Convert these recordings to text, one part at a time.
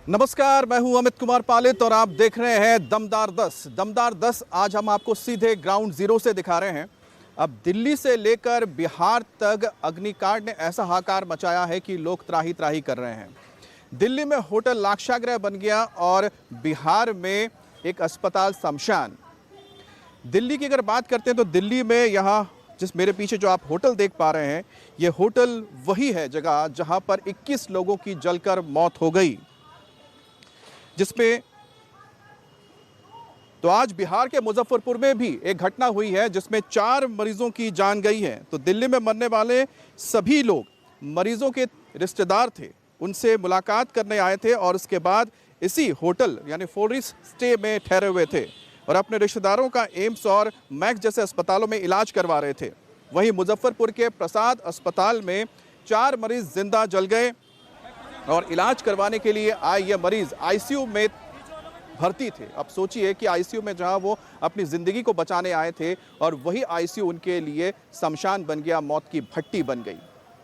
नमस्कार, मैं हूं अमित कुमार पालित और आप देख रहे हैं दमदार 10। दमदार 10 आज हम आपको सीधे ग्राउंड जीरो से दिखा रहे हैं। अब दिल्ली से लेकर बिहार तक अग्निकांड ने ऐसा हाहाकार मचाया है कि लोग त्राही त्राही कर रहे हैं। दिल्ली में होटल लाक्षागृह बन गया और बिहार में एक अस्पताल शमशान। दिल्ली की अगर बात करते हैं तो दिल्ली में यहाँ जिस मेरे पीछे जो आप होटल देख पा रहे हैं, ये होटल वही है जगह जहाँ पर 21 लोगों की जलकर मौत हो गई, जिसमें तो आज बिहार के मुजफ्फरपुर में भी एक घटना हुई है जिसमें 4 मरीजों की जान गई है। तो दिल्ली में मरने वाले सभी लोग मरीजों के रिश्तेदार थे, उनसे मुलाकात करने आए थे और उसके बाद इसी होटल यानी फॉरेस्ट स्टे में ठहरे हुए थे और अपने रिश्तेदारों का एम्स और मैक्स जैसे अस्पतालों में इलाज करवा रहे थे। वहीं मुजफ्फरपुर के प्रसाद अस्पताल में 4 मरीज जिंदा जल गए और इलाज करवाने के लिए आए ये मरीज आईसीयू में भर्ती थे। अब सोचिए कि आईसीयू में जहां वो अपनी ज़िंदगी को बचाने आए थे और वही आईसीयू उनके लिए शमशान बन गया, मौत की भट्टी बन गई।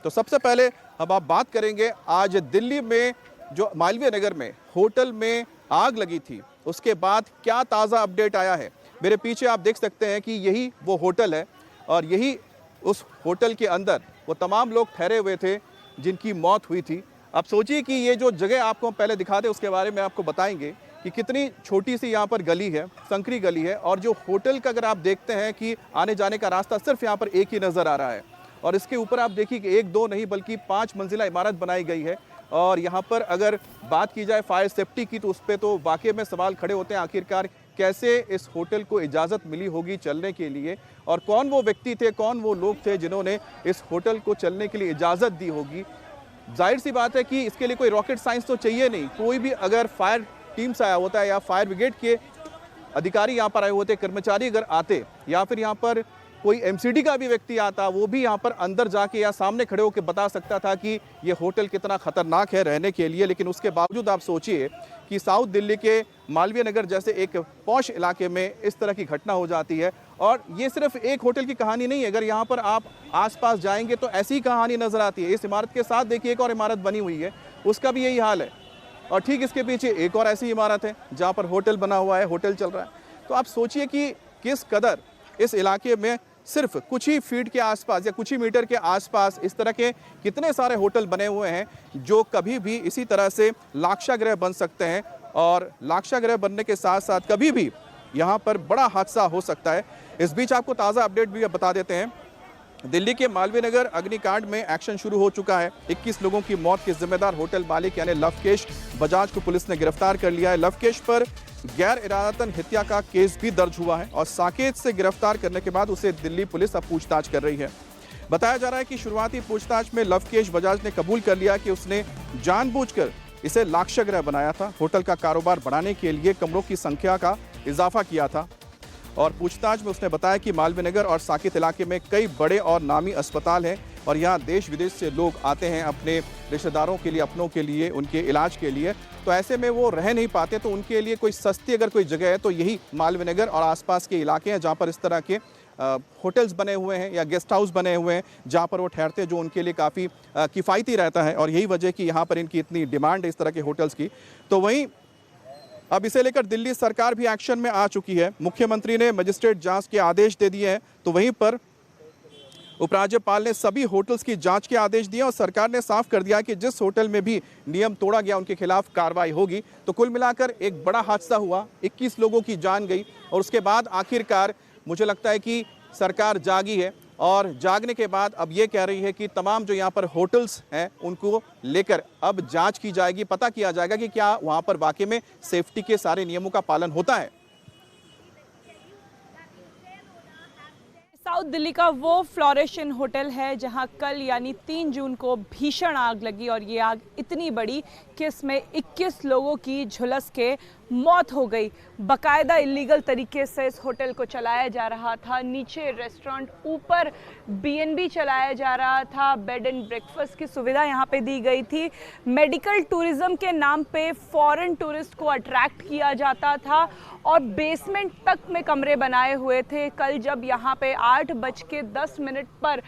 तो सबसे पहले अब आप बात करेंगे आज दिल्ली में जो मालवीय नगर में होटल में आग लगी थी, उसके बाद क्या ताज़ा अपडेट आया है। मेरे पीछे आप देख सकते हैं कि यही वो होटल है और यही उस होटल के अंदर वो तमाम लोग ठहरे हुए थे जिनकी मौत हुई थी। अब सोचिए कि ये जो जगह आपको हम पहले दिखा दें, उसके बारे में आपको बताएंगे कि कितनी छोटी सी यहाँ पर गली है, संकरी गली है और जो होटल का अगर आप देखते हैं कि आने जाने का रास्ता सिर्फ यहाँ पर एक ही नज़र आ रहा है और इसके ऊपर आप देखिए कि 1 2 नहीं बल्कि 5 मंजिला इमारत बनाई गई है। और यहाँ पर अगर बात की जाए फायर सेफ्टी की तो उस पर तो वाकई में सवाल खड़े होते हैं, आखिरकार कैसे इस होटल को इजाज़त मिली होगी चलने के लिए और कौन वो व्यक्ति थे, कौन वो लोग थे जिन्होंने इस होटल को चलने के लिए इजाज़त दी होगी। जाहिर सी बात है कि इसके लिए कोई रॉकेट साइंस तो चाहिए नहीं। कोई भी अगर फायर टीम से आया होता है या फायर ब्रिगेड के अधिकारी यहाँ पर आए होते, कर्मचारी अगर आते या फिर यहाँ पर कोई एमसीडी का भी व्यक्ति आता, वो भी यहाँ पर अंदर जाके या सामने खड़े होकर बता सकता था कि ये होटल कितना खतरनाक है रहने के लिए। लेकिन उसके बावजूद आप सोचिए कि साउथ दिल्ली के मालवीय नगर जैसे एक पॉश इलाके में इस तरह की घटना हो जाती है। और ये सिर्फ एक होटल की कहानी नहीं है, अगर यहाँ पर आप आसपास जाएंगे तो ऐसी ही कहानी नजर आती है। इस इमारत के साथ देखिए एक और इमारत बनी हुई है, उसका भी यही हाल है और ठीक इसके पीछे एक और ऐसी इमारत है जहाँ पर होटल बना हुआ है, होटल चल रहा है। तो आप सोचिए कि किस कदर इस इलाके में सिर्फ कुछ ही फीट के आसपास या कुछ ही मीटर के आसपास इस तरह के कितने सारे होटल बने हुए हैं जो कभी भी इसी तरह से लाक्षागृह बन सकते हैं और लाक्षागृह बनने के साथ साथ कभी भी यहाँ पर बड़ा हादसा हो सकता है। इस बीच आपको ताज़ा अपडेट भी बता देते हैं। दिल्ली के मालवीय नगर अग्निकांड में एक्शन शुरू हो चुका है। 21 लोगों की मौत के जिम्मेदार होटल मालिक यानी लवकेश बजाज को पुलिस ने गिरफ्तार कर लिया है। लवकेश पर गैर इरादतन हत्या का केस भी दर्ज हुआ है और साकेत से गिरफ्तार करने के बाद उसे दिल्ली पुलिस अब पूछताछ कर रही है। बताया जा रहा है कि शुरुआती पूछताछ में लवकेश बजाज ने कबूल कर लिया कि उसने जानबूझकर इसे लाक्षागृह बनाया था, होटल का कारोबार बढ़ाने के लिए कमरों की संख्या का इजाफा किया था। और पूछताछ में उसने बताया कि मालवीय नगर और साकेत इलाके में कई बड़े और नामी अस्पताल हैं और यहाँ देश विदेश से लोग आते हैं अपने रिश्तेदारों के लिए, अपनों के लिए, उनके इलाज के लिए। तो ऐसे में वो रह नहीं पाते, तो उनके लिए कोई सस्ती अगर कोई जगह है तो यही मालवीय नगर और आसपास के इलाके हैं जहाँ पर इस तरह के होटल्स बने हुए हैं या गेस्ट हाउस बने हुए हैं जहाँ पर वो ठहरते हैं, जो उनके लिए काफ़ी किफ़ायती रहता है और यही वजह कि यहाँ पर इनकी इतनी डिमांड है इस तरह के होटल्स की। तो वहीं अब इसे लेकर दिल्ली सरकार भी एक्शन में आ चुकी है। मुख्यमंत्री ने मजिस्ट्रेट जांच के आदेश दे दिए हैं, तो वहीं पर उपराज्यपाल ने सभी होटल्स की जांच के आदेश दिए और सरकार ने साफ कर दिया कि जिस होटल में भी नियम तोड़ा गया उनके खिलाफ कार्रवाई होगी। तो कुल मिलाकर एक बड़ा हादसा हुआ, 21 लोगों की जान गई और उसके बाद आखिरकार मुझे लगता है कि सरकार जागी है और जागने के बाद अब ये कह रही है कि तमाम जो यहाँ पर होटल्स हैं उनको लेकर अब जांच की जाएगी, पता किया जाएगा कि क्या वहाँ पर वाकई में सेफ्टी के सारे नियमों का पालन होता है। साउथ दिल्ली का वो फ्लोरेशन होटल है जहां कल यानी 3 जून को भीषण आग लगी और ये आग इतनी बड़ी कि इसमें 21 लोगों की झुलस के मौत हो गई। बाकायदा इलीगल तरीके से इस होटल को चलाया जा रहा था, नीचे रेस्टोरेंट, ऊपर बीएनबी चलाया जा रहा था, बेड एंड ब्रेकफास्ट की सुविधा यहाँ पे दी गई थी। मेडिकल टूरिज्म के नाम पे फॉरेन टूरिस्ट को अट्रैक्ट किया जाता था और बेसमेंट तक में कमरे बनाए हुए थे। कल जब यहाँ पे 8:10 पर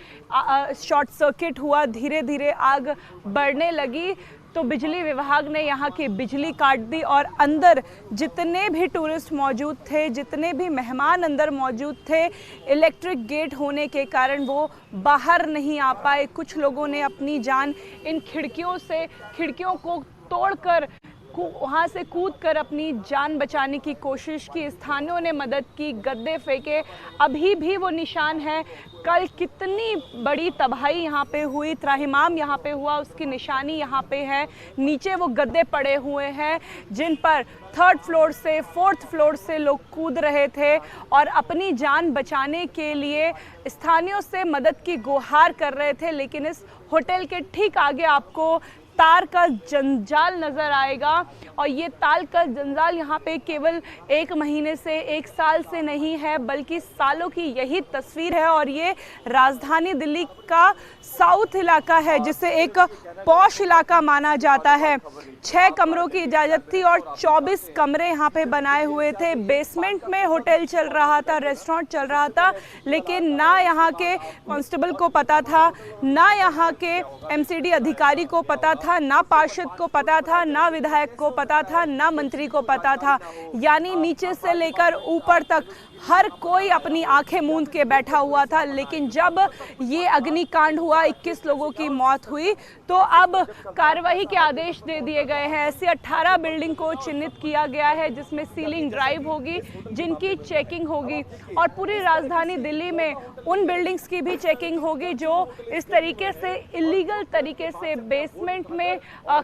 शॉर्ट सर्किट हुआ, धीरे धीरे आग बढ़ने लगी तो बिजली विभाग ने यहाँ की बिजली काट दी और अंदर जितने भी टूरिस्ट मौजूद थे, जितने भी मेहमान अंदर मौजूद थे, इलेक्ट्रिक गेट होने के कारण वो बाहर नहीं आ पाए। कुछ लोगों ने अपनी जान इन खिड़कियों को तोड़कर वहाँ से कूदकर अपनी जान बचाने की कोशिश की। स्थानीयों ने मदद की, गद्दे फेंके, अभी भी वो निशान है। कल कितनी बड़ी तबाही यहाँ पे हुई, त्राहिमाम यहाँ पे हुआ, उसकी निशानी यहाँ पे है। नीचे वो गद्दे पड़े हुए हैं जिन पर 3rd फ्लोर से 4th फ्लोर से लोग कूद रहे थे और अपनी जान बचाने के लिए स्थानीयों से मदद की गुहार कर रहे थे। लेकिन इस होटल के ठीक आगे आपको तार का जंजाल नज़र आएगा और ये तार का जंजाल यहाँ पे केवल 1 महीने से 1 साल से नहीं है, बल्कि सालों की यही तस्वीर है। और ये राजधानी दिल्ली का साउथ इलाका है, जिसे एक पॉश इलाका माना जाता है। 6 कमरों की इजाज़त थी और 24 कमरे यहाँ पे बनाए हुए थे। बेसमेंट में होटल चल रहा था, रेस्टोरेंट चल रहा था, लेकिन ना यहाँ के कांस्टेबल को पता था, ना यहाँ के एमसीडी अधिकारी को पता था, ना पार्षद को पता था, ना विधायक को पता था, ना मंत्री को पता था। यानी नीचे से लेकर ऊपर तक हर कोई अपनी आंखें मूंद के बैठा हुआ था। लेकिन जब ये अग्निकांड हुआ, 21 लोगों की मौत हुई, तो अब कार्रवाई के आदेश दे दिए गए हैं। ऐसे 18 बिल्डिंग को चिन्हित किया गया है जिसमें सीलिंग ड्राइव होगी, जिनकी चेकिंग होगी और पूरी राजधानी दिल्ली में उन बिल्डिंग्स की भी चेकिंग होगी जो इस तरीके से इलीगल तरीके से बेसमेंट में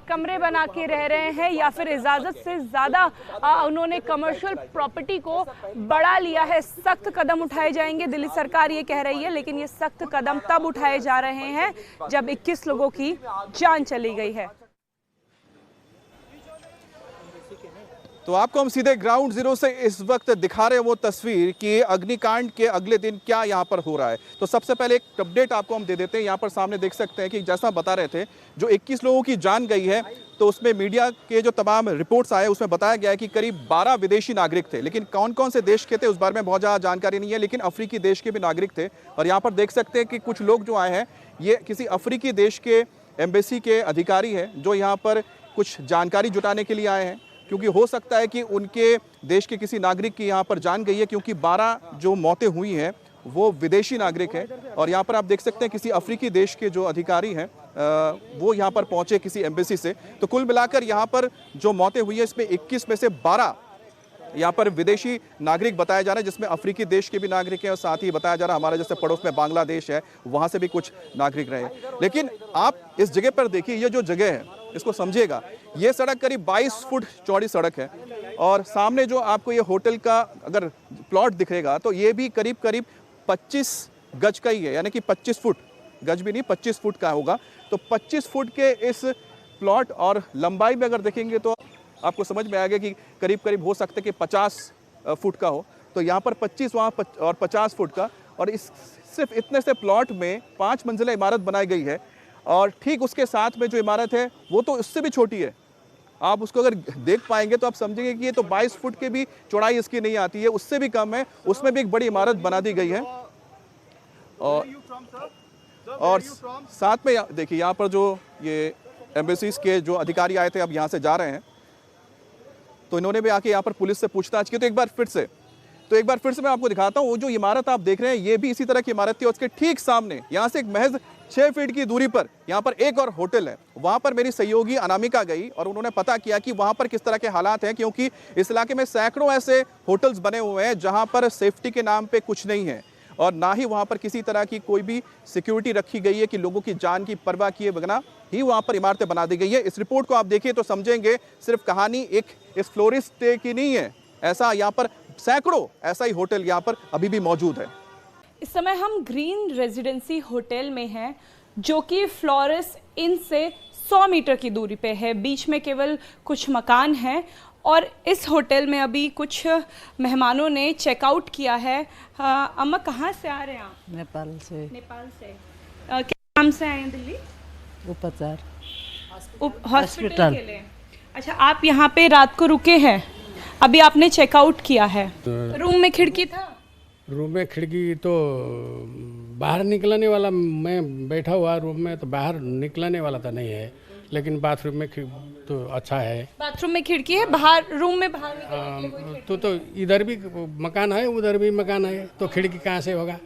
कमरे बना के रह रहे हैं या फिर इजाज़त से ज़्यादा उन्होंने कमर्शियल प्रॉपर्टी को बढ़ा लिया है। सख्त कदम उठाए जाएंगे, दिल्ली सरकार ये कह रही है, लेकिन ये सख्त कदम तब उठाए जा रहे हैं जब 21 लोगों की जान चली गई है। तो आपको हम सीधे ग्राउंड जीरो से इस वक्त दिखा रहे हैं वो तस्वीर कि अग्निकांड के अगले दिन क्या यहाँ पर हो रहा है। तो सबसे पहले एक अपडेट आपको हम दे देते हैं। यहाँ पर सामने देख सकते हैं कि जैसा बता रहे थे, जो 21 लोगों की जान गई है, तो उसमें मीडिया के जो तमाम रिपोर्ट्स आए उसमें बताया गया है कि करीब 12 विदेशी नागरिक थे। लेकिन कौन कौन से देश के थे उस बारे में बहुत ज़्यादा जानकारी नहीं है, लेकिन अफ्रीकी देश के भी नागरिक थे। और यहाँ पर देख सकते हैं कि कुछ लोग जो आए हैं ये किसी अफ्रीकी देश के एम्बेसी के अधिकारी हैं, जो यहाँ पर कुछ जानकारी जुटाने के लिए आए हैं, क्योंकि हो सकता है कि उनके देश के किसी नागरिक की यहाँ पर जान गई है, क्योंकि 12 जो मौतें हुई हैं वो विदेशी नागरिक हैं। और यहाँ पर आप देख सकते हैं किसी अफ्रीकी देश के जो अधिकारी हैं वो यहाँ पर पहुँचे किसी एम्बेसी से। तो कुल मिलाकर यहाँ पर जो मौतें हुई है इसमें 21 में से 12 यहाँ पर विदेशी नागरिक बताया जा रहा है, जिसमें अफ्रीकी देश के भी नागरिक हैं और साथ ही बताया जा रहा है हमारे जैसे पड़ोस में बांग्लादेश है, वहाँ से भी कुछ नागरिक रहे। लेकिन आप इस जगह पर देखिए, ये जो जगह है इसको समझिएगा। ये सड़क करीब 22 फुट चौड़ी सड़क है और सामने जो आपको ये होटल का अगर प्लॉट दिखेगा तो ये भी करीब 25 गज का ही है, यानी कि 25 फुट, गज भी नहीं 25 फुट का होगा। तो 25 फुट के इस प्लॉट और लंबाई में अगर देखेंगे तो आपको समझ में आएगा कि करीब हो सकता है कि 50 फुट का हो। तो यहाँ पर 25 वहाँ और 50 फुट का, और इस सिर्फ इतने से प्लॉट में 5 मंजिला इमारत बनाई गई है। और ठीक उसके साथ में जो इमारत है वो तो उससे भी छोटी है। आप उसको अगर देख पाएंगे तो आप समझेंगे कि ये तो 22 फुट के भी चौड़ाई इसकी नहीं आती है, उससे भी कम है। उसमें भी एक बड़ी इमारत बना दी गई है। और साथ में देखिए यहाँ पर जो ये एम्बेसीज के जो अधिकारी आए थे अब यहाँ से जा रहे हैं, तो इन्होंने भी आके यहाँ पर पुलिस से पूछताछ की। तो एक बार फिर से मैं आपको दिखाता हूँ। वो जो इमारत आप देख रहे हैं ये भी इसी तरह की इमारत थी और उसके ठीक सामने यहाँ से एक महज 6 फीट की दूरी पर यहाँ पर एक और होटल है। वहाँ पर मेरी सहयोगी अनामिका गई और उन्होंने पता किया कि वहाँ पर किस तरह के हालात हैं, क्योंकि इस इलाके में सैकड़ों ऐसे होटल्स बने हुए हैं जहाँ पर सेफ्टी के नाम पे कुछ नहीं है और ना ही वहाँ पर किसी तरह की कोई भी सिक्योरिटी रखी गई है कि लोगों की जान की परवाह किए बगैर ही वहाँ पर इमारतें बना दी गई है। इस रिपोर्ट को आप देखिए तो समझेंगे सिर्फ कहानी एक इस फ्लोरिस्ट की नहीं है, ऐसा यहाँ पर सैकड़ों ऐसा ही होटल यहाँ पर अभी भी मौजूद है। इस समय हम ग्रीन रेजिडेंसी होटल में हैं, जो कि फ्लोरेस इन से 100 मीटर की दूरी पे है। बीच में केवल कुछ मकान हैं और इस होटल में अभी कुछ मेहमानों ने चेकआउट किया है। अम्मा कहाँ से आ रहे हैं आप? नेपाल से। क्या नाम से आए हैं दिल्ली? उपचार हॉस्पिटल के लिए। अच्छा, आप यहाँ पे रात को रुके हैं, अभी आपने चेकआउट किया है। रूम में खिड़की था? रूम में खिड़की तो बाहर निकलने वाला, मैं बैठा हुआ रूम में तो बाहर निकलने वाला तो नहीं है, लेकिन बाथरूम में तो अच्छा है। बाथरूम में खिड़की है, बाहर रूम में बाहर निकलने के लिए कोई खिड़की? तो इधर भी मकान है, उधर भी मकान है, तो खिड़की कहाँ से होगा,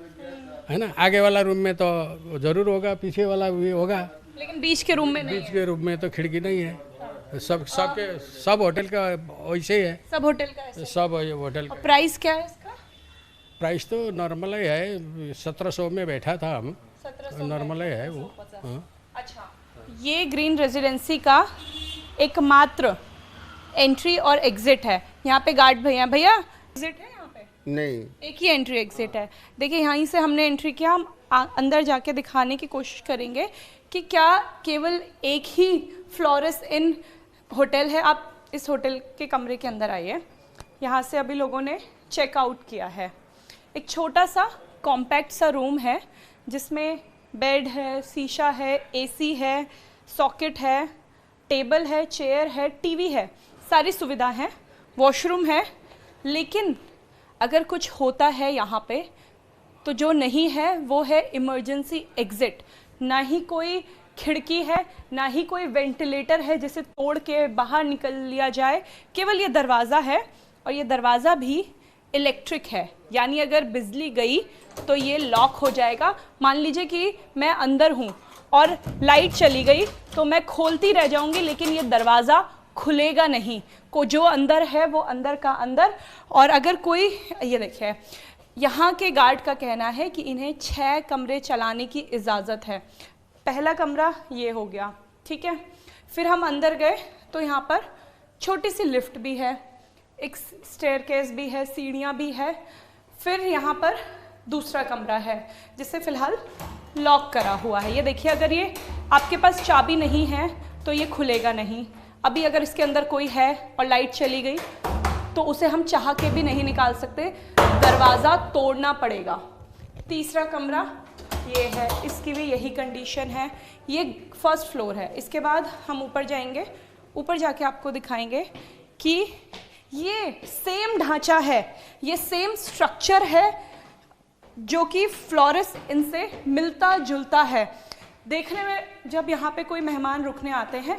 है ना। आगे वाला रूम में तो जरूर होगा, पीछे वाला भी होगा, लेकिन बीच के रूम में नहीं बीच के रूम में तो खिड़की नहीं है। सब होटल का वैसे ही है, सब होटल का ऐसे। सब होटल का। प्राइस क्या है इसका? प्राइस तो नॉर्मल ही है, 1700 में बैठा था हम, 1700 नॉर्मल ही है वो। हाँ। अच्छा, ये ग्रीन रेजिडेंसी का एकमात्र एंट्री और एग्जिट है। यहाँ पे गार्ड भैया एग्जिट है यहाँ पे? नहीं, एक ही एंट्री एग्जिट है। देखिए यहीं से हमने एंट्री किया, हम अंदर जाके दिखाने की कोशिश करेंगे कि क्या केवल एक ही फ्लोरेस इन होटल है। आप इस होटल के कमरे के अंदर आइए। यहाँ से अभी लोगों ने चेकआउट किया है। एक छोटा सा कॉम्पैक्ट सा रूम है जिसमें बेड है, शीशा है, एसी है, सॉकेट है, टेबल है, चेयर है, टीवी है, सारी सुविधा है, वॉशरूम है। लेकिन अगर कुछ होता है यहाँ पे तो जो नहीं है वो है इमरजेंसी एग्जिट। ना ही कोई खिड़की है, ना ही कोई वेंटिलेटर है जिसे तोड़ के बाहर निकल लिया जाए। केवल ये दरवाज़ा है और ये दरवाज़ा भी इलेक्ट्रिक है, यानी अगर बिजली गई तो ये लॉक हो जाएगा। मान लीजिए कि मैं अंदर हूँ और लाइट चली गई तो मैं खोलती रह जाऊँगी, लेकिन ये दरवाज़ा खुलेगा नहीं। को जो अंदर है वो अंदर का अंदर। और अगर कोई, ये देखिए यहाँ के गार्ड का कहना है कि इन्हें 6 कमरे चलाने की इजाज़त है। पहला कमरा ये हो गया, ठीक है। फिर हम अंदर गए तो यहाँ पर छोटी सी लिफ्ट भी है, एक स्टेयरकेस भी है, सीढ़ियाँ भी है। फिर यहाँ पर दूसरा कमरा है जिसे फ़िलहाल लॉक करा हुआ है। ये देखिए, अगर ये आपके पास चाबी नहीं है तो ये खुलेगा नहीं। अभी अगर इसके अंदर कोई है और लाइट चली गई तो उसे हम चाह के भी नहीं निकाल सकते, दरवाज़ा तोड़ना पड़ेगा। तीसरा कमरा ये है, इसकी भी यही कंडीशन है। ये फर्स्ट फ्लोर है। इसके बाद हम ऊपर जाएंगे, ऊपर जाके आपको दिखाएंगे कि ये सेम ढांचा है, ये सेम स्ट्रक्चर है जो कि फ्लोरेस इनसे मिलता जुलता है। देखने में जब यहाँ पे कोई मेहमान रुकने आते हैं,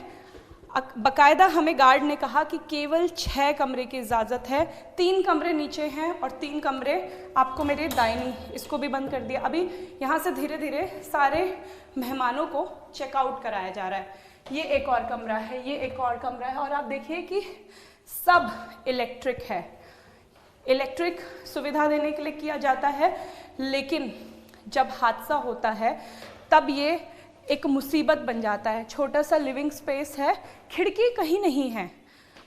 बाकायदा हमें गार्ड ने कहा कि केवल 6 कमरे की इजाज़त है। 3 कमरे नीचे हैं और 3 कमरे आपको मेरे दाहिनी, इसको भी बंद कर दिया। अभी यहाँ से धीरे धीरे सारे मेहमानों को चेकआउट कराया जा रहा है। ये एक और कमरा है, ये एक और कमरा है, और आप देखिए कि सब इलेक्ट्रिक है। इलेक्ट्रिक सुविधा देने के लिए किया जाता है, लेकिन जब हादसा होता है तब ये एक मुसीबत बन जाता है। छोटा सा लिविंग स्पेस है, खिड़की कहीं नहीं है।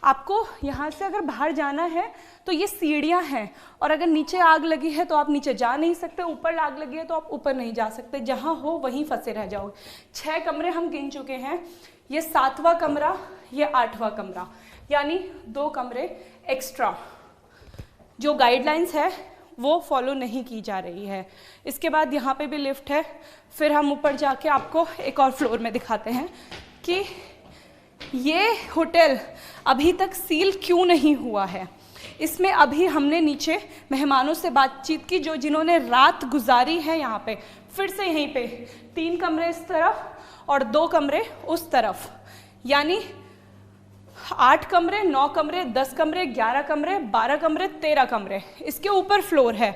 आपको यहाँ से अगर बाहर जाना है तो ये सीढ़ियाँ हैं, और अगर नीचे आग लगी है तो आप नीचे जा नहीं सकते, ऊपर आग लगी है तो आप ऊपर नहीं जा सकते। जहाँ हो वहीं फंसे रह जाओगे। 6 कमरे हम गिन चुके हैं, ये 7वां कमरा, ये 8वां कमरा, यानी 2 कमरे एक्स्ट्रा। जो गाइडलाइंस है वो फॉलो नहीं की जा रही है। इसके बाद यहाँ पे भी लिफ्ट है। फिर हम ऊपर जाके आपको एक और फ्लोर में दिखाते हैं कि ये होटल अभी तक सील क्यों नहीं हुआ है। इसमें अभी हमने नीचे मेहमानों से बातचीत की जिन्होंने रात गुजारी है यहाँ पे। फिर से यहीं पे 3 कमरे इस तरफ और 2 कमरे उस तरफ, यानी 8 कमरे, 9 कमरे, 10 कमरे, 11 कमरे, 12 कमरे, 13 कमरे। इसके ऊपर फ्लोर है,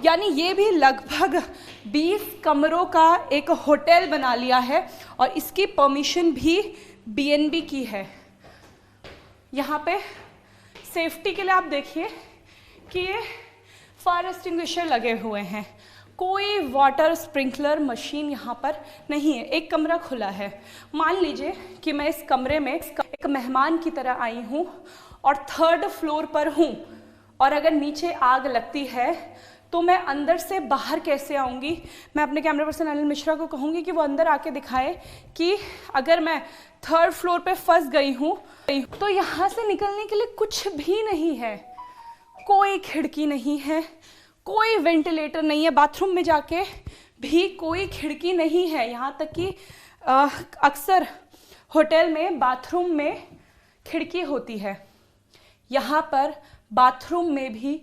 यानी ये भी लगभग 20 कमरों का एक होटल बना लिया है, और इसकी परमिशन भी बीएनबी की है। यहाँ पे सेफ्टी के लिए आप देखिए कि ये फायर एक्सटिंग्विशर लगे हुए हैं। कोई वाटर स्प्रिंकलर मशीन यहाँ पर नहीं है। एक कमरा खुला है। मान लीजिए कि मैं इस कमरे में एक मेहमान की तरह आई हूँ और 3rd फ्लोर पर हूँ, और अगर नीचे आग लगती है तो मैं अंदर से बाहर कैसे आऊँगी। मैं अपने कैमरा पर्सन अनिल मिश्रा को कहूँगी कि वो अंदर आके दिखाए कि अगर मैं 3rd फ्लोर पे फंस गई हूँ तो यहाँ से निकलने के लिए कुछ भी नहीं है। कोई खिड़की नहीं है, कोई वेंटिलेटर नहीं है, बाथरूम में जाके भी कोई खिड़की नहीं है। यहाँ तक कि अक्सर होटल में बाथरूम में खिड़की होती है, यहाँ पर बाथरूम में भी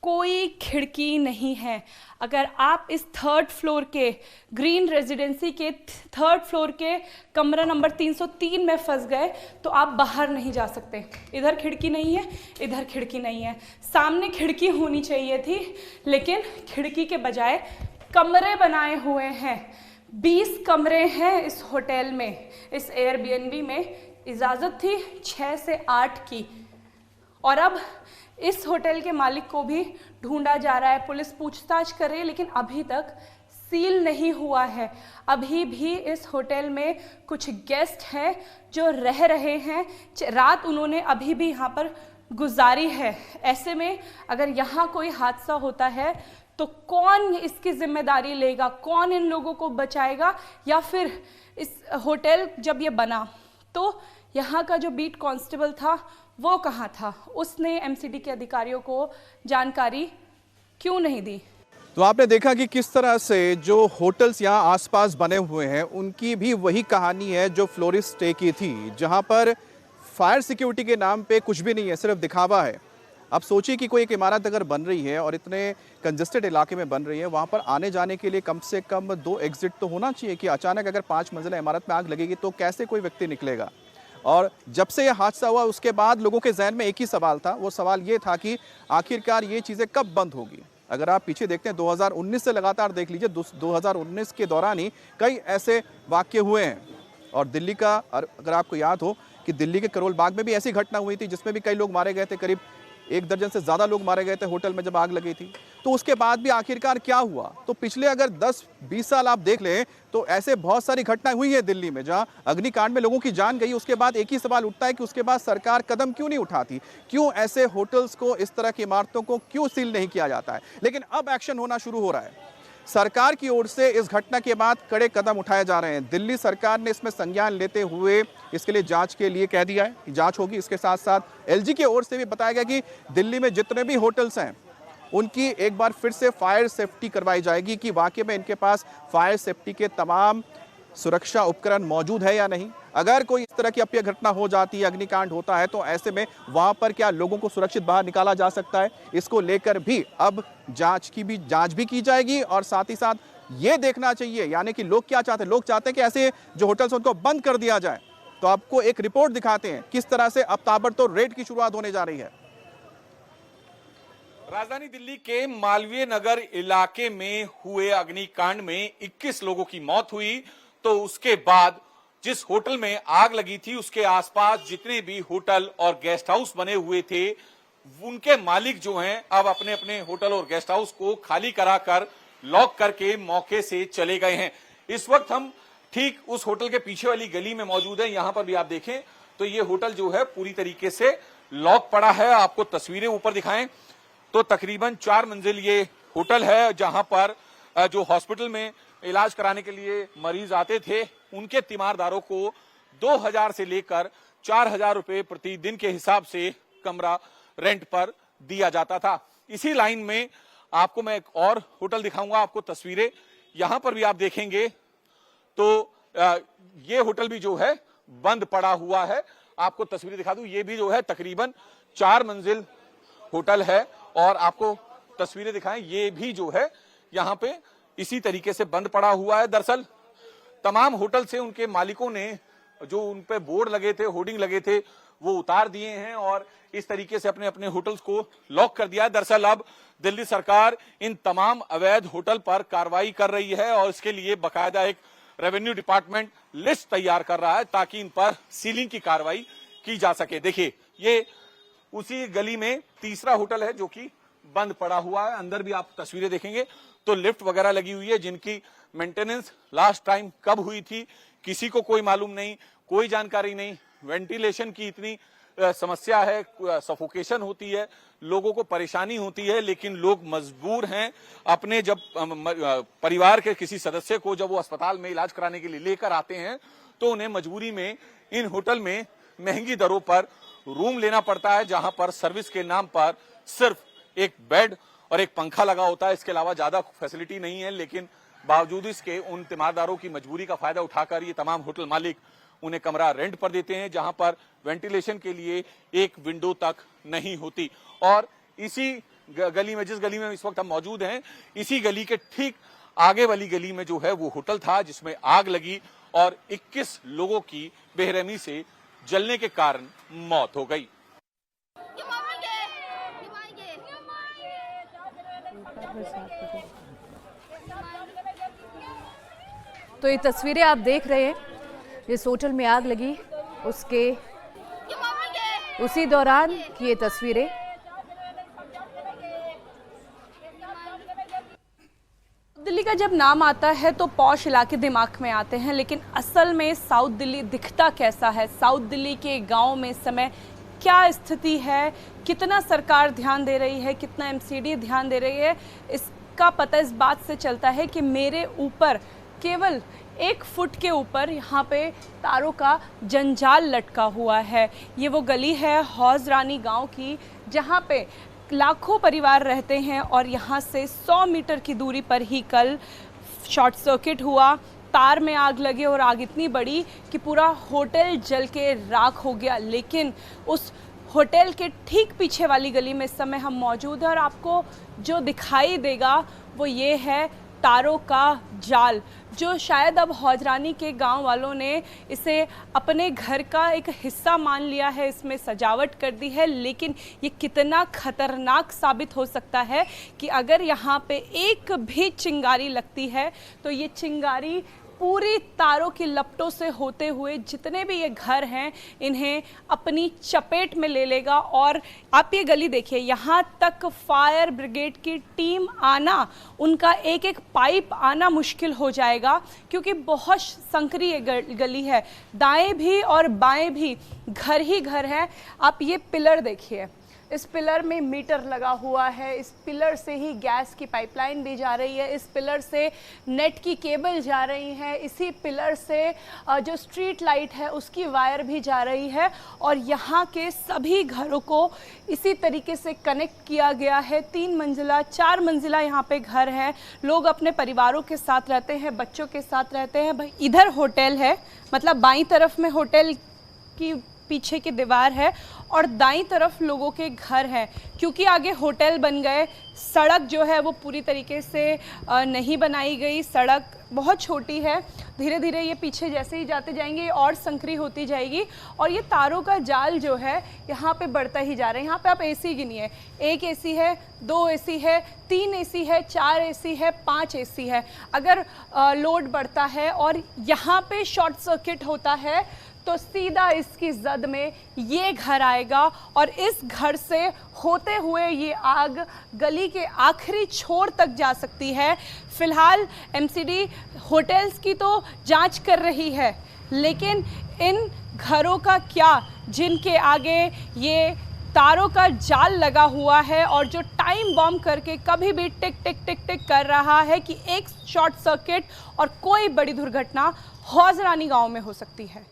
कोई खिड़की नहीं है। अगर आप इस 3rd फ्लोर के ग्रीन रेजिडेंसी के 3rd फ्लोर के कमरा नंबर 303 में फंस गए तो आप बाहर नहीं जा सकते। इधर खिड़की नहीं है, इधर खिड़की नहीं है, सामने खिड़की होनी चाहिए थी, लेकिन खिड़की के बजाय कमरे बनाए हुए हैं। 20 कमरे हैं इस होटल में। इस एयरबीएनबी में इजाज़त थी 6 से 8 की, और अब इस होटल के मालिक को भी ढूंढा जा रहा है। पुलिस पूछताछ कर रही है, लेकिन अभी तक सील नहीं हुआ है। अभी भी इस होटल में कुछ गेस्ट हैं जो रह रहे हैं, रात उन्होंने अभी भी यहाँ पर गुजारी है। ऐसे में अगर यहाँ कोई हादसा होता है तो कौन इसकी जिम्मेदारी लेगा, कौन इन लोगों को बचाएगा? या फिर इस होटल जब ये बना तो यहाँ का जो बीट कांस्टेबल था वो कहाँ था? उसने एमसीडी के अधिकारियों को जानकारी क्यों नहीं दी? तो आपने देखा कि किस तरह से जो होटल्स यहाँ आसपास बने हुए हैं उनकी भी वही कहानी है जो फ्लोरिस स्टे की थी, जहाँ पर फायर सिक्योरिटी के नाम पे कुछ भी नहीं है, सिर्फ दिखावा है। अब सोचिए कि कोई एक इमारत अगर बन रही है और इतने कंजेस्टेड इलाके में बन रही है, वहाँ पर आने जाने के लिए कम से कम 2 एग्जिट तो होना चाहिए कि अचानक अगर 5 मंजिला इमारत में आग लगेगी तो कैसे कोई व्यक्ति निकलेगा। और जब से यह हादसा हुआ उसके बाद लोगों के जहन में एक ही सवाल था, वो सवाल ये था कि आखिरकार ये चीज़ें कब बंद होगी। अगर आप पीछे देखते हैं 2019 से लगातार देख लीजिए, 2019 के दौरान ही कई ऐसे वाक़ये हुए हैं। और दिल्ली का, अगर आपको याद हो कि दिल्ली के करोल बाग में भी ऐसी घटना हुई थी जिसमें भी कई लोग मारे गए थे, करीब 1 दर्जन से ज़्यादा लोग मारे गए थे होटल में जब आग लगी थी। तो उसके बाद भी आखिरकार क्या हुआ? तो पिछले अगर 10-20 साल आप देख लें तो ऐसे बहुत सारी घटनाएं हुई हैं दिल्ली में जहां अग्निकांड में लोगों की जान गई। उसके बाद एक ही सवाल उठता है कि उसके बाद सरकार कदम क्यों नहीं उठाती, क्यों ऐसे होटल्स को, इस तरह की इमारतों को क्यों सील नहीं किया जाता है। लेकिन अब एक्शन होना शुरू हो रहा है। सरकार की ओर से इस घटना के बाद कड़े कदम उठाए जा रहे हैं। दिल्ली सरकार ने इसमें संज्ञान लेते हुए इसके लिए जांच के लिए कह दिया है कि जांच होगी। इसके साथ साथ एलजी की ओर से भी बताया गया कि दिल्ली में जितने भी होटल्स हैं उनकी एक बार फिर से फायर सेफ्टी करवाई जाएगी कि वाकई में इनके पास फायर सेफ्टी के तमाम सुरक्षा उपकरण मौजूद है या नहीं। अगर कोई इस तरह की अप्रिय घटना हो जाती है, अग्निकांड होता है, तो ऐसे में वहां पर क्या लोगों को सुरक्षित बाहर निकाला जा सकता है, इसको लेकर भी अब जांच भी की जाएगी। और साथ ही साथ ये देखना चाहिए, यानी कि लोग क्या चाहते हैं, लोग चाहते हैं कि ऐसे जो होटल्स उनको बंद कर दिया जाए। तो आपको एक रिपोर्ट दिखाते हैं किस तरह से अब ताबड़तोड़ रेड की शुरुआत होने जा रही है। राजधानी दिल्ली के मालवीय नगर इलाके में हुए अग्निकांड में 21 लोगों की मौत हुई। तो उसके बाद जिस होटल में आग लगी थी उसके आसपास जितने भी होटल और गेस्ट हाउस बने हुए थे, उनके मालिक जो हैं अब अपने अपने होटल और गेस्ट हाउस को खाली कराकर लॉक करके मौके से चले गए हैं। इस वक्त हम ठीक उस होटल के पीछे वाली गली में मौजूद है। यहां पर भी आप देखें तो ये होटल जो है पूरी तरीके से लॉक पड़ा है। आपको तस्वीरें ऊपर दिखाएं तो तकरीबन 4 मंजिल ये होटल है, जहां पर जो हॉस्पिटल में इलाज कराने के लिए मरीज आते थे उनके तीमारदारों को 2000 से लेकर 4000 रुपए प्रतिदिन के हिसाब से कमरा रेंट पर दिया जाता था। इसी लाइन में आपको मैं एक और होटल दिखाऊंगा, आपको तस्वीरें यहां पर भी आप देखेंगे तो ये होटल भी जो है बंद पड़ा हुआ है। आपको तस्वीरें दिखा दूं, ये भी जो है तकरीबन 4 मंजिल होटल है और आपको तस्वीरें दिखाएं, ये भी जो है यहाँ पे इसी तरीके से बंद पड़ा हुआ है। दरअसल तमाम होटल से उनके मालिकों ने जो उन पे बोर्ड लगे थे, होर्डिंग लगे थे, वो उतार दिए हैं और इस तरीके से अपने अपने होटल्स को लॉक कर दिया है। दरअसल अब दिल्ली सरकार इन तमाम अवैध होटल पर कार्रवाई कर रही है और इसके लिए बाकायदा एक रेवेन्यू डिपार्टमेंट लिस्ट तैयार कर रहा है ताकि इन पर सीलिंग की कार्रवाई की जा सके। देखिए ये उसी गली में तीसरा होटल है जो कि बंद पड़ा हुआ है। अंदर भी आप तस्वीरें देखेंगे तो लिफ्ट वगैरह लगी हुई है जिनकी मेंटेनेंस लास्ट टाइम कब हुई थी किसी को कोई मालूम नहीं, कोई जानकारी नहीं। वेंटिलेशन की इतनी समस्या है, सफोकेशन होती है, लोगों को परेशानी होती है, लेकिन लोग मजबूर हैं अपने जब परिवार के किसी सदस्य को जब वो अस्पताल में इलाज कराने के लिए लेकर आते हैं तो उन्हें मजबूरी में इन होटल में महंगी दरों पर रूम लेना पड़ता है, जहां पर सर्विस के नाम पर सिर्फ एक बेड और एक पंखा लगा होता है। इसके अलावा ज्यादा फैसिलिटी नहीं है, लेकिन बावजूद इसके उन तीमारदारों की मजबूरी का फायदा उठाकर ये तमाम होटल मालिक उन्हें कमरा रेंट पर देते हैं, जहां पर वेंटिलेशन के लिए एक विंडो तक नहीं होती। और इसी गली में, जिस गली में इस वक्त हम मौजूद हैं, इसी गली के ठीक आगे वाली गली में जो है वो होटल था जिसमें आग लगी और 21 लोगों की बेरहमी से जलने के कारण मौत हो गई। तो ये तस्वीरें आप देख रहे हैं, जिस होटल में आग लगी उसके उसी दौरान की ये तस्वीरें। दिल्ली का जब नाम आता है तो पॉश इलाके दिमाग में आते हैं, लेकिन असल में साउथ दिल्ली दिखता कैसा है? साउथ दिल्ली के गांव में इस समय क्या स्थिति है? कितना सरकार ध्यान दे रही है, कितना एमसीडी ध्यान दे रही है? इसका पता इस बात से चलता है कि मेरे ऊपर केवल 1 फुट के ऊपर यहाँ पे तारों का जंजाल लटका हुआ है। ये वो गली है हौज रानी गाँव की, जहाँ पे लाखों परिवार रहते हैं और यहाँ से 100 मीटर की दूरी पर ही कल शॉर्ट सर्किट हुआ, तार में आग लगी और आग इतनी बड़ी कि पूरा होटल जल के राख हो गया। लेकिन उस होटल के ठीक पीछे वाली गली में इस समय हम मौजूद हैं और आपको जो दिखाई देगा वो ये है तारों का जाल, जो शायद अब हौजरानी के गांव वालों ने इसे अपने घर का एक हिस्सा मान लिया है, इसमें सजावट कर दी है। लेकिन ये कितना खतरनाक साबित हो सकता है कि अगर यहाँ पे एक भी चिंगारी लगती है तो ये चिंगारी पूरी तारों की लपटों से होते हुए जितने भी ये घर हैं इन्हें अपनी चपेट में ले लेगा। और आप ये गली देखिए, यहाँ तक फायर ब्रिगेड की टीम आना, उनका एक एक पाइप आना मुश्किल हो जाएगा क्योंकि बहुत संकरी ये गली है। दाएं भी और बाएं भी घर ही घर हैं। आप ये पिलर देखिए, इस पिलर में मीटर लगा हुआ है, इस पिलर से ही गैस की पाइपलाइन भी जा रही है, इस पिलर से नेट की केबल जा रही है, इसी पिलर से जो स्ट्रीट लाइट है उसकी वायर भी जा रही है और यहाँ के सभी घरों को इसी तरीके से कनेक्ट किया गया है। 3 मंजिला 4 मंजिला यहाँ पे घर है, लोग अपने परिवारों के साथ रहते हैं, बच्चों के साथ रहते हैं। इधर होटल है, मतलब बाईं तरफ में होटल की पीछे की दीवार है और दाईं तरफ लोगों के घर हैं। क्योंकि आगे होटल बन गए, सड़क जो है वो पूरी तरीके से नहीं बनाई गई, सड़क बहुत छोटी है। धीरे धीरे ये पीछे जैसे ही जाते जाएंगे और संकरी होती जाएगी और ये तारों का जाल जो है यहाँ पे बढ़ता ही जा रहा है। यहाँ पे आप एसी गिनिए, 1 एसी है, 2 एसी है, 3 एसी है, 4 एसी है, 5 एसी है। अगर लोड बढ़ता है और यहाँ पे शॉर्ट सर्किट होता है तो सीधा इसकी जद में ये घर आएगा और इस घर से होते हुए ये आग गली के आखिरी छोर तक जा सकती है। फिलहाल एमसीडी होटल्स की तो जांच कर रही है, लेकिन इन घरों का क्या जिनके आगे ये तारों का जाल लगा हुआ है और जो टाइम बॉम्ब करके कभी भी टिक टिक टिक टिक कर रहा है कि एक शॉर्ट सर्किट और कोई बड़ी दुर्घटना हौज रानी गांव में हो सकती है।